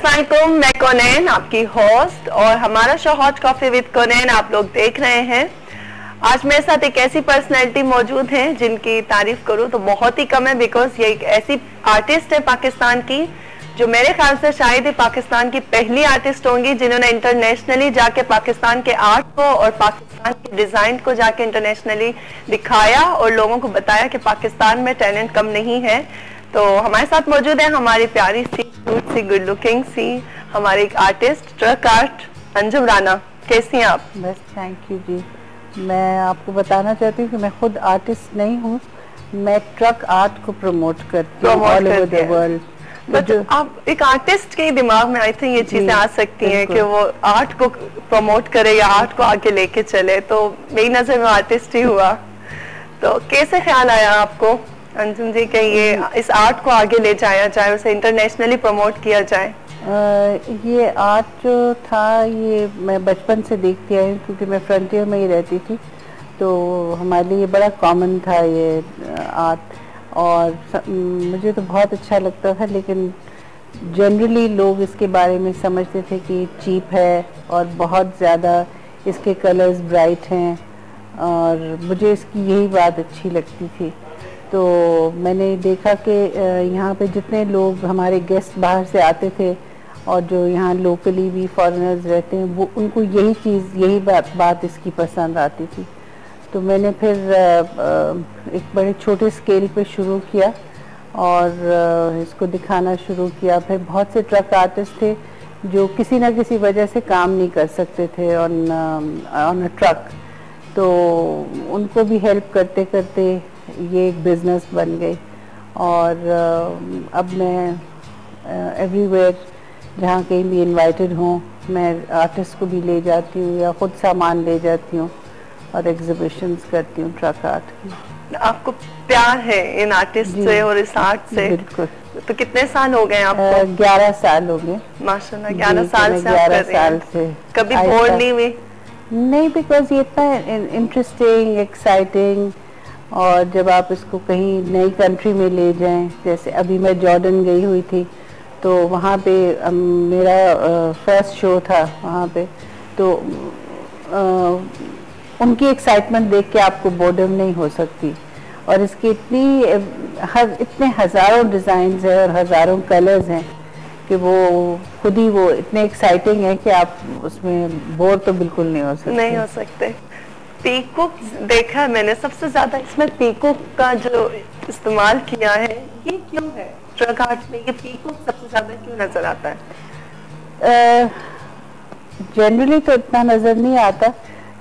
अस्सलाम वालेकुम, मैं कोनैन आपकी होस्ट और हमारा शो हॉट कॉफी विद कोनैन आप लोग देख रहे हैं। आज मेरे साथ एक ऐसी पर्सनैलिटी मौजूद है जिनकी तारीफ करूं तो बहुत ही कम है, बिकॉज ये एक ऐसी आर्टिस्ट है पाकिस्तान की जो मेरे ख्याल से शायद ही पाकिस्तान की पहली आर्टिस्ट होंगी जिन्होंने इंटरनेशनली जाके पाकिस्तान के आर्ट को और पाकिस्तान के डिजाइन को जाके इंटरनेशनली दिखाया और लोगों को बताया कि पाकिस्तान में टैलेंट कम नहीं है। तो हमारे साथ मौजूद है हमारी प्यारी सी क्यूट सी गुड लुकिंग सी हमारी एक artist truck art Anjum Rana. कैसी हैं आप? बस थैंक यू जी। मैं आपको बताना चाहती हूँ कि मैं खुद आर्टिस्ट नहीं हूँ, मैं ट्रक आर्ट को प्रमोट करती हूँ all over the world. But आप एक आर्टिस्ट के दिमाग में आई थिंक ये चीजें आ सकती हैं कि वो आर्ट को प्रमोट करे या आर्ट को आगे लेके चले, तो मेरी नजर में आर्टिस्ट ही हुआ। तो कैसे ख्याल आया आपको अंजुम जी कि ये इस आर्ट को आगे ले जाया जाए, उसे इंटरनेशनली प्रमोट किया जाए? ये आर्ट जो था ये मैं बचपन से देखती आई हूँ, क्योंकि मैं फ्रंटियर में ही रहती थी, तो हमारे लिए बड़ा कॉमन था ये आर्ट और मुझे तो बहुत अच्छा लगता था। लेकिन जनरली लोग इसके बारे में समझते थे कि चीप है और बहुत ज़्यादा इसके कलर्स ब्राइट हैं, और मुझे इसकी यही बात अच्छी लगती थी। तो मैंने देखा कि यहाँ पे जितने लोग हमारे गेस्ट बाहर से आते थे और जो यहाँ लोकली भी फॉरेनर्स रहते हैं, वो उनको यही चीज़ यही बात इसकी पसंद आती थी। तो मैंने फिर एक बड़े छोटे स्केल पे शुरू किया और इसको दिखाना शुरू किया। फिर बहुत से ट्रक आर्टिस्ट थे जो किसी ना किसी वजह से काम नहीं कर सकते थे ऑन अ ट्रक, तो उनको भी हेल्प करते करते ये एक बिज़नेस बन गई। और अब मैं एवरीवेयर जहाँ कहीं भी इनवाइटेड हूँ मैं आर्टिस्ट को भी ले जाती हूँ या ख़ुद सामान ले जाती हूँ और एग्जिबिशंस करती हूँ ट्रक आर्ट की। आपको प्यार है इन आर्टिस्ट से और इस आर्ट से? बिल्कुल। तो कितने साल हो गए आपको? 11 साल हो गए माशाल्लाह। 11 साल से 11 साल से। कभी बोर नहीं हुई? नहीं, बिकॉज ये इतना इंटरेस्टिंग एक्साइटिंग, और जब आप इसको कहीं नई कंट्री में ले जाएं, जैसे अभी मैं जॉर्डन गई हुई थी तो वहाँ पे मेरा फर्स्ट शो था वहाँ पे, तो उनकी एक्साइटमेंट देख के आपको बोर्डम नहीं हो सकती। और इसकी इतने हज़ारों डिज़ाइंस हैं और हज़ारों कलर्स हैं कि वो खुद ही वो इतने एक्साइटिंग है कि आप उसमें बोर तो बिल्कुल नहीं हो सकते। पीकॉक देखा है मैंने सबसे ज्यादा, इसमें पीकॉक का जो इस्तेमाल किया है ये क्यों है ट्रक आर्ट में? ये पीकॉक सबसे ज्यादा क्यों नजर आता है? जनरली तो इतना नजर नहीं आता।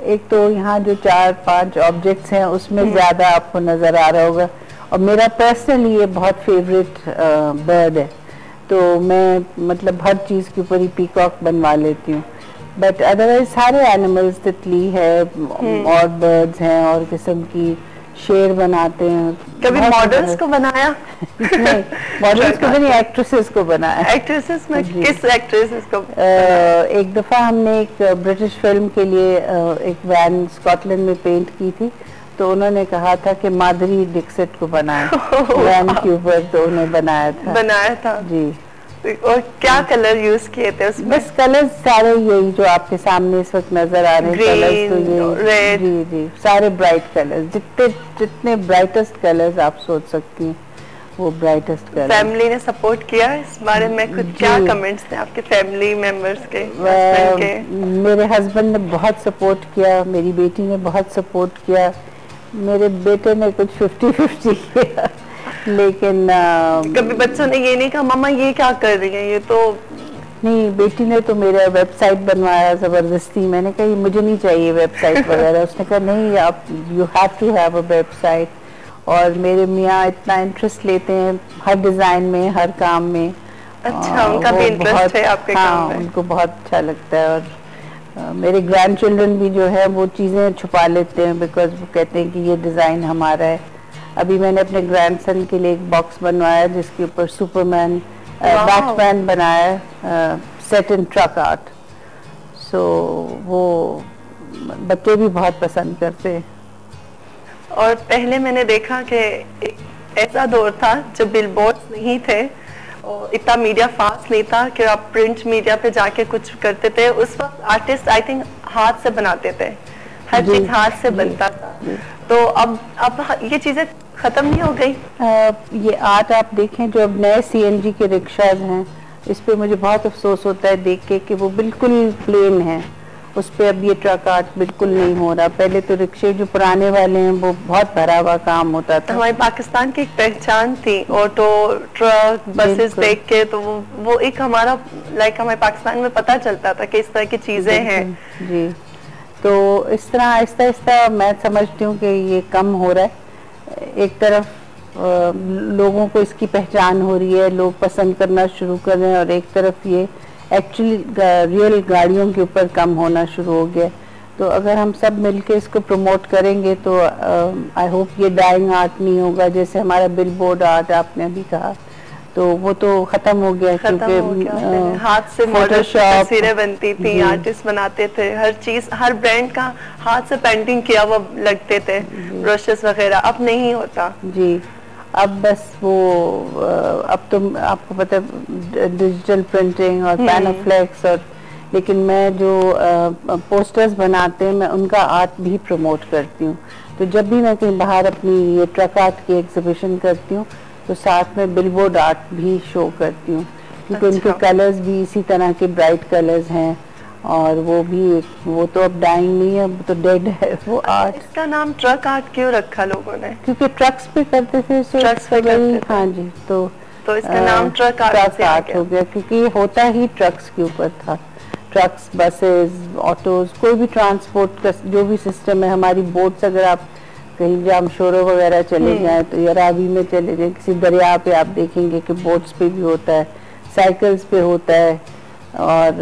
एक तो यहाँ जो 4-5 ऑब्जेक्ट्स हैं उसमें ज्यादा आपको नजर आ रहा होगा, और मेरा पर्सनली ये बहुत फेवरेट बर्ड है, तो मैं मतलब हर चीज के ऊपर ही पीकॉक बनवा लेती हूँ। बट अदरवाइज सारे एनिमल्स, तितली है और बर्ड्स हैं और किस्म की शेर बनाते हैं। कभी मॉडल्स को बनाया? नहीं, मॉडल्स को नहीं, एक्ट्रेसेस को बनाया। एक्ट्रेसेस में किस एक्ट्रेसेस को? एक दफा हमने एक ब्रिटिश फिल्म के लिए एक वैन स्कॉटलैंड में पेंट की थी, तो उन्होंने कहा था कि माधुरी डिक्सिट को बनाया वैन के ऊपर, तो उन्हें बनाया था जी। और क्या कलर यूज किए थे उसमें? बस कलर्स सारे यही जो आपके सामने इस वक्त नजर आ रहे हैं, कलर्स तो ये रेड, जी सारे ब्राइट कलर्स, जितने ब्राइटेस्ट कलर्स आप सोच सकती हैं वो ब्राइटेस्ट कलर। फैमिली ने सपोर्ट किया इस बारे में? कुछ क्या कमेंट्स थे आपके फैमिली मेंबर्स के? मेरे हस्बैंड ने बहुत सपोर्ट किया, मेरी बेटी ने बहुत सपोर्ट किया, मेरे बेटे ने कुछ 50-50 किया। लेकिन कभी बच्चों ने ये नहीं कहा मम्मा ये क्या कर रही है? ये तो नहीं, बेटी ने तो मेरा वेबसाइट बनवाया जबरदस्ती। मैंने कहा मुझे नहीं चाहिए वेबसाइट वगैरह। उसने कहा नहीं, आप you have to have a website. और मेरे मियाँ इतना इंटरेस्ट लेते हैं हर डिजाइन में, हर काम में। अच्छा, उनका भी इंटरेस्ट है आपके काम में? उनको बहुत अच्छा लगता है। और मेरे ग्रैंड चिल्ड्रन भी जो है वो चीजें छुपा लेते हैं, बिकॉज वो कहते हैं कि ये डिजाइन हमारा है। अभी मैंने अपने ग्रैंडसन के लिए एक बॉक्स बनवाया जिसके ऊपर सुपरमैन, बैटमैन बनाया, सेट इन ट्रक आर्ट। सो वो बच्चे भी बहुत पसंद करते हैं। और पहले मैंने देखा कि ऐसा दौर था जब बिलबोर्ड्स नहीं थे और इतना मीडिया फास्ट नहीं था कि आप प्रिंट मीडिया पे जाके कुछ करते थे। उस वक्त आर्टिस्ट आई थिंक हाथ से बनाते थे, हर चीज हाथ से बनता था। तो अब ये चीजें खत्म नहीं हो गई। ये आर्ट आप देखें जो अब नए सीएनजी के रिक्शाज हैं, इस पे मुझे बहुत अफसोस होता है देख के कि वो बिल्कुल प्लेन है, उस पे अब ये ट्रक आर्ट बिल्कुल नहीं हो रहा। पहले तो रिक्शे जो पुराने वाले हैं वो बहुत भरा हुआ काम होता था। हमारे पाकिस्तान की एक पहचान थी ऑटो, ट्रक, बसेस देख के, तो वो एक हमारा लाइक हमारे पाकिस्तान में पता चलता था कि इस तरह की चीजें हैं जी। तो इस तरह आहिस्ता आहिस्ता मैं समझती हूँ कि ये कम हो रहा है। एक तरफ लोगों को इसकी पहचान हो रही है, लोग पसंद करना शुरू कर रहे हैं, और एक तरफ ये एक्चुअली रियल गाड़ियों के ऊपर कम होना शुरू हो गया। तो अगर हम सब मिलके इसको प्रमोट करेंगे तो आई होप ये डाइंग आर्ट नहीं होगा। जैसे हमारा बिलबोर्ड आर्ट आपने अभी कहा, तो वो तो खत्म हो गया, क्योंकि हाथ से फोटोशॉप तस्वीरें बनती थी, आर्टिस्ट बनाते थे, हर चीज हर ब्रांड का हाथ से पेंटिंग किया वो लगते थे, ब्रशेस वगैरह। अब नहीं होता जी। अब बस वो अब तो आपको पता है डिजिटल प्रिंटिंग और पैनाफ्लेक्स, और लेकिन मैं जो पोस्टर्स बनाते हैं मैं उनका आर्ट भी प्रमोट करती हूँ। तो जब भी मैं कहीं बाहर अपनी ये ट्रक आर्ट की एग्जीबिशन करती हूँ तो साथ में बिलबोर्ड आर्ट भी शो करती हूँ, क्योंकि उनके कलर्स भी इसी तरह के ब्राइट कलर्स हैं, और वो तो अब डाइंग नहीं है, वो तो डेड है वो आर्ट। इसका नाम ट्रक आर्ट क्यों रखा लोगों ने? क्योंकि ट्रक्स पे करते थे, ट्रक्स पे करते थे। हाँ जी, तो इसका नाम ट्रक आर्ट हो गया, क्योंकि होता ही ट्रक्स के ऊपर था। ट्रक्स, बसेस, ऑटोज, कोई भी ट्रांसपोर्ट का जो भी सिस्टम है, हमारी बोट्स, अगर आप कहीं जामशोरो वगैरह चले जाएं तो या रावी में चले जाएं, किसी दरिया पे आप देखेंगे कि बोट्स पे भी होता है, साइकिल्स पे होता है, और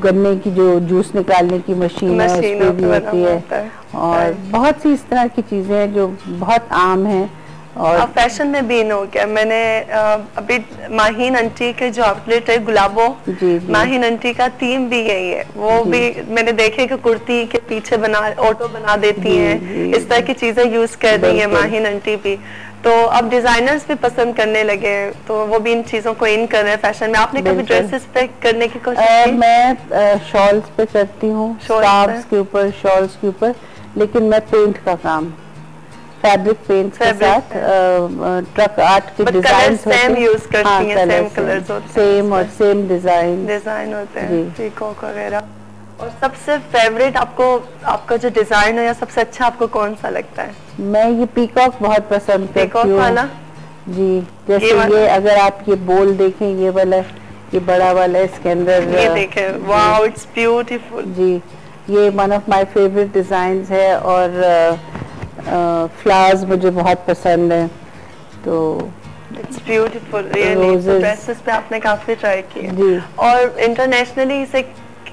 गन्ने की जो जूस निकालने की मशीन है उस पे भी होती है, और बहुत सी इस तरह की चीजें हैं जो बहुत आम हैं। और फैशन में भी इन हो गया। मैंने अभी माहीन आंटी के जो आउटलेट है गुलाबो, माहीन आंटी का थीम भी यही है। वो भी मैंने देखे कि कुर्ती के पीछे ऑटो बना देती हैं, इस तरह की चीजें यूज कर रही है माहीन आंटी भी। तो अब डिजाइनर्स भी पसंद करने लगे हैं, तो वो भी इन चीजों को इन कर रहे हैं फैशन में। आपने कभी ड्रेसेस पे करने की कोशिश की? मैं शॉल्स पे करती हूँ, स्कार्फ्स के ऊपर, शॉल्स के ऊपर, लेकिन मैं पेंट का काम, फैब्रिक पेंट के साथ ट्रक आर्ट के डिजाइन सेम यूज करती हैं, सेम कलर्स होते हैं, सेम और सेम डिजाइन होते हैं, पीकॉक वगैरह। और सबसे फेवरेट आपका जो डिजाइन है या सबसे अच्छा आपको कौन सा लगता है? मैं ये पीकॉक बहुत पसंद करती हूँ जी। जैसे ये अगर आप ये बोल देखें, ये वाला, ये बड़ा वाला, इसके अंदर ये देखें, वाओ इट्स ब्यूटीफुल जी। ये one of my favourite designs है, और फ्लावर्स मुझे बहुत पसंद है। तो इट्स ब्यूटीफुल रियली। ड्रेसेस पे आपने काफी ट्राई किया जी। और इंटरनेशनली इसे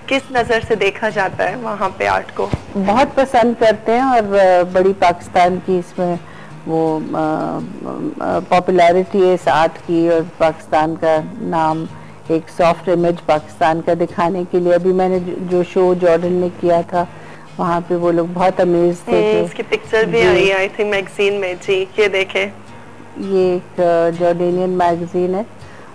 किस नजर से देखा जाता है वहाँ पे? आर्ट को बहुत पसंद करते हैं, और बड़ी पाकिस्तान की इसमें वो पॉपुलैरिटी है इस आर्ट की, और पाकिस्तान का नाम, एक सॉफ्ट इमेज पाकिस्तान का दिखाने के लिए। अभी मैंने जो शो जॉर्डन में किया था वहाँ पे वो लोग बहुत अमेज थे। इसकी पिक्चर भी आई आई थिंक मैगजीन में जी। ये देखें, ये एक जॉर्डेनियन मैगजीन है,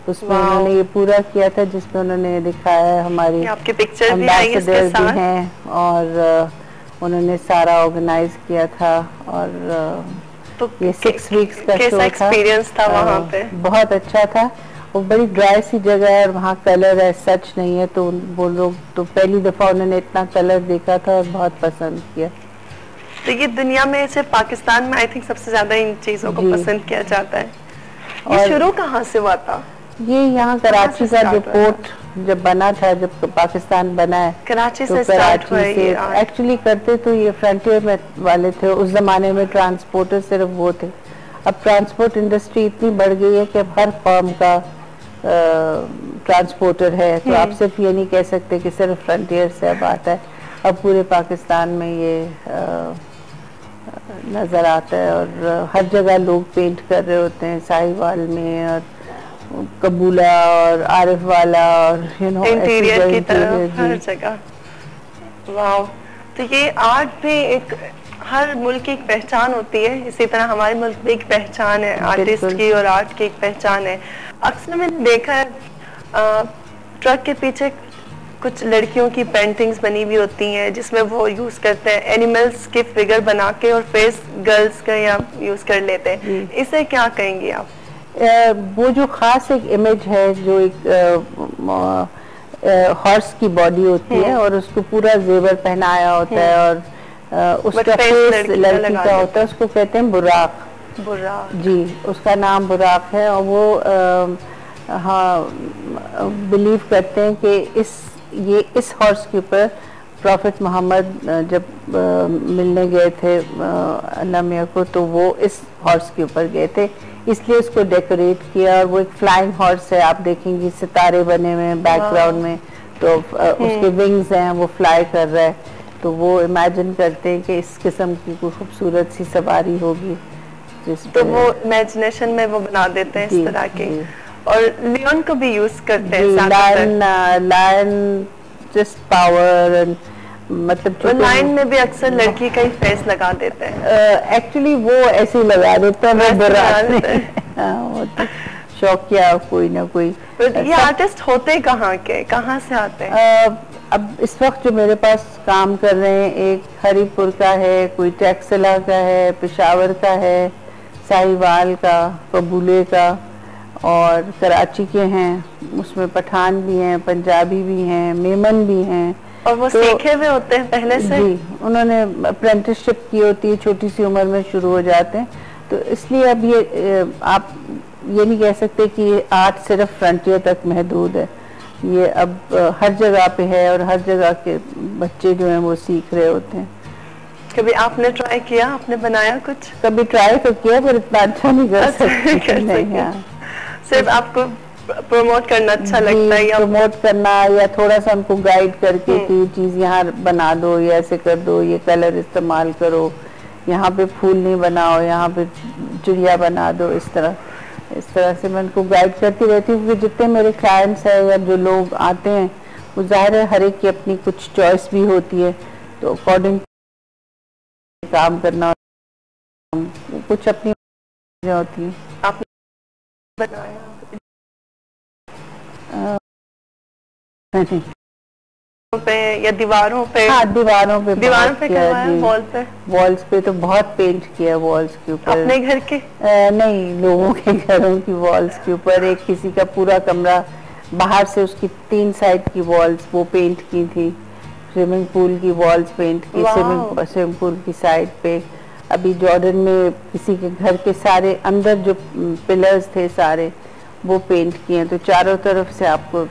उसमें उन्होंने ये पूरा किया था, जिसमें उन्होंने दिखाया है हमारी आपकी पिक्चर भी आई इसके साथ हैं, और उन्होंने सारा ऑर्गेनाइज किया था। और तो ये 6 वीक्स का शो था। एक्सपीरियंस था वहाँ पे? बहुत अच्छा था। वो बड़ी ड्राई सी जगह है और वहाँ कलर है सच नहीं है, तो वो लोग तो पहली दफा उन्होंने इतना कलर देखा था और बहुत पसंद किया। तो ये दुनिया में से पाकिस्तान में आई थिंक सबसे ज्यादा इन चीजों को पसंद किया जाता है। ये शुरू कहाँ से हुआ था? ये यहाँ कराची का जो पोर्ट जब बना था, जब पाकिस्तान बना है, कराची से स्टार्ट हुआ है। एक्चुअली करते तो ये फ्रंटियर में वाले थे, उस जमाने में ट्रांसपोर्टर सिर्फ वो थे। अब ट्रांसपोर्ट इंडस्ट्री इतनी बढ़ गई है कि हर फर्म का ट्रांसपोर्टर है, तो आप सिर्फ ये नहीं कह सकते कि सिर्फ फ्रंटियर से अब आता है। अब पूरे पाकिस्तान में ये नज़र आता है, और हर जगह लोग पेंट कर रहे होते हैं, साहिवाल में और कबूला और आरिफ वाला, और इंटीरियर की तरफ हर जगह। वाव, तो ये आर्ट भी एक हर मुल्क की एक पहचान होती है, इसी तरह हमारे मुल्क में एक पहचान है आर्टिस्ट की और आर्ट की एक पहचान है। अक्सर मैंने देखा है ट्रक के पीछे कुछ लड़कियों की पेंटिंग्स बनी हुई होती हैं जिसमें वो यूज करते हैं एनिमल्स के फिगर बना के और फेस गर्ल्स का या यूज कर लेते हैं, इसे क्या कहेंगे आप? वो जो खास एक इमेज है जो एक हॉर्स की बॉडी होती है और उसको पूरा जेवर पहनाया होता है और उसका फेस लड़की का होता है, उसको कहते हैं बुराक। बुराक जी, उसका नाम बुराक है। और वो हाँ बिलीव करते हैं कि इस हॉर्स के ऊपर प्रॉफिट मोहम्मद जब मिलने गए थे अल्लाह मियां को, तो वो इस हॉर्स के ऊपर गए थे, इसलिए उसको डेकोरेट किया। और वो एक फ्लाइंग हॉर्स है, आप देखेंगे सितारे बने हुए हैं बैकग्राउंड में, तो उसके विंग्स हैं, वो फ्लाई कर रहा है, तो वो इमेजिन करते हैं कि इस किस्म की कोई खूबसूरत सी सवारी होगी तो वो इमेजिनेशन में वो बना देते हैं इस तरह के। और लियोन को भी यूज करते हैं, लायन जस्ट पावर, मतलब तो लाइन में भी अक्सर लड़की का ही फेस लगा देते हैं। एक्चुअली वो ऐसे लगा देता है, वो बुरा शौकिया कोई ना कोई। ये आर्टिस्ट होते कहाँ से आते हैं? अब इस वक्त जो मेरे पास काम कर रहे हैं, एक हरीपुर का है, कोई टैक्सला का है, पेशावर का है, साहिवाल का, कबूले का और कराची के हैं, उसमें पठान भी हैं, पंजाबी भी हैं, मेमन भी हैं। और वो सीखे हुए होते हैं पहले से? जी, उन्होंने अप्रेंटिसशिप की होती है, छोटी सी उम्र में शुरू हो जाते हैं, तो इसलिए अब ये आप ये नहीं कह सकते कि आर्ट सिर्फ फ्रंटियर तक महदूद है, ये अब हर जगह पे है और हर जगह के बच्चे जो हैं वो सीख रहे होते हैं। कभी आपने ट्राई किया, आपने बनाया कुछ? कभी ट्राई तो किया पर इतना अच्छा नहीं कर सकती। नहीं, सिर्फ आपको प्रमोट करना अच्छा लगता है? या प्रमोट करना या थोड़ा सा उनको गाइड करके कि चीज यहाँ बना दो, ये ऐसे कर दो, ये कलर इस्तेमाल करो, यहाँ पे फूल नहीं बनाओ, यहाँ पे चिड़िया बना दो, इस तरह से मैं उनको गाइड करती रहती हूँ। क्योंकि जितने मेरे क्लाइंट्स हैं या जो लोग आते हैं, वो जाहिर है हर एक की अपनी कुछ चॉइस भी होती है, तो अकॉर्डिंग काम करना, कुछ अपनी होती है। आपने बनाया पे या दीवारों पे? हाँ, दीवारों पे वॉल्स पे तो बहुत पेंट किया, वॉल्स के ऊपर। अपने घर के? नहीं, लोगों के घरों की वॉल्स के ऊपर। एक किसी का पूरा कमरा, बाहर से उसकी 3 साइड की वॉल्स वो पेंट की थी, स्विमिंग पूल की वॉल्स पेंट की, स्विमिंग पूल की साइड पे। अभी जॉर्डन में किसी के घर के सारे अंदर जो पिलर्स थे सारे वो पेंट किए, तो चारों तरफ से आपको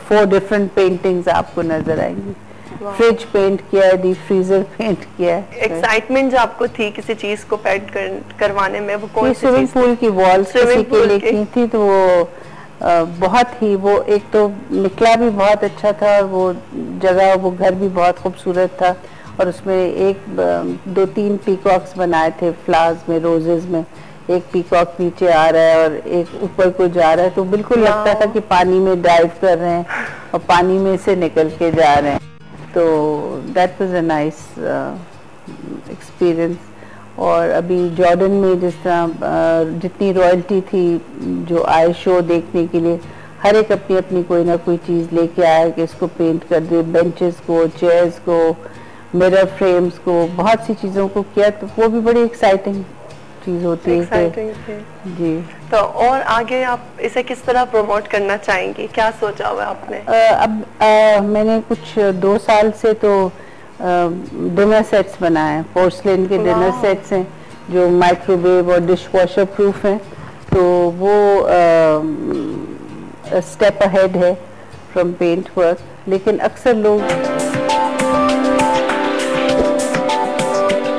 4 डिफरेंट पेंटिंग्स आपको नजर आएंगी। फ्रिज पेंट किया है, डीप फ्रीजर पेंट किया है। एक्साइटमेंट जो आपको थी किसी चीज को पेंट करवाने में, वो कौन सी? स्विमिंग पूल की वॉल्स किसी के लिए की थी, तो वो बहुत ही, वो एक तो निकला भी बहुत अच्छा था और वो जगह, वो घर भी बहुत खूबसूरत था। और उसमें 2-3 पीकॉक्स बनाए थे फ्लावर्स में, रोजेज में। एक पीकॉक नीचे आ रहा है और एक ऊपर को जा रहा है, तो बिल्कुल लगता था कि पानी में डाइव कर रहे हैं और पानी में से निकल के जा रहे हैं। तो that was a nice experience. और अभी जॉर्डन में जिस तरह जितनी रॉयल्टी थी जो आए शो देखने के लिए, हर एक अपनी अपनी कोई ना कोई चीज़ लेके आया कि इसको पेंट कर दे, बेंचेस को, चेयर्स को, मिरर फ्रेम्स को, बहुत सी चीज़ों को किया, तो वो भी बड़ी एक्साइटिंग चीज होती है जी। तो और आगे आप इसे किस तरह प्रमोट करना चाहेंगी, क्या सोचा हुआ आपने? अब मैंने कुछ 2 साल से तो डिनर सेट्स बनाए हैं, पोर्सलिन के डिनर सेट्स हैं जो माइक्रोवेव और डिश वॉशर प्रूफ हैं, तो वो स्टेप अहेड है फ्रॉम पेंट वर्क। लेकिन अक्सर लोग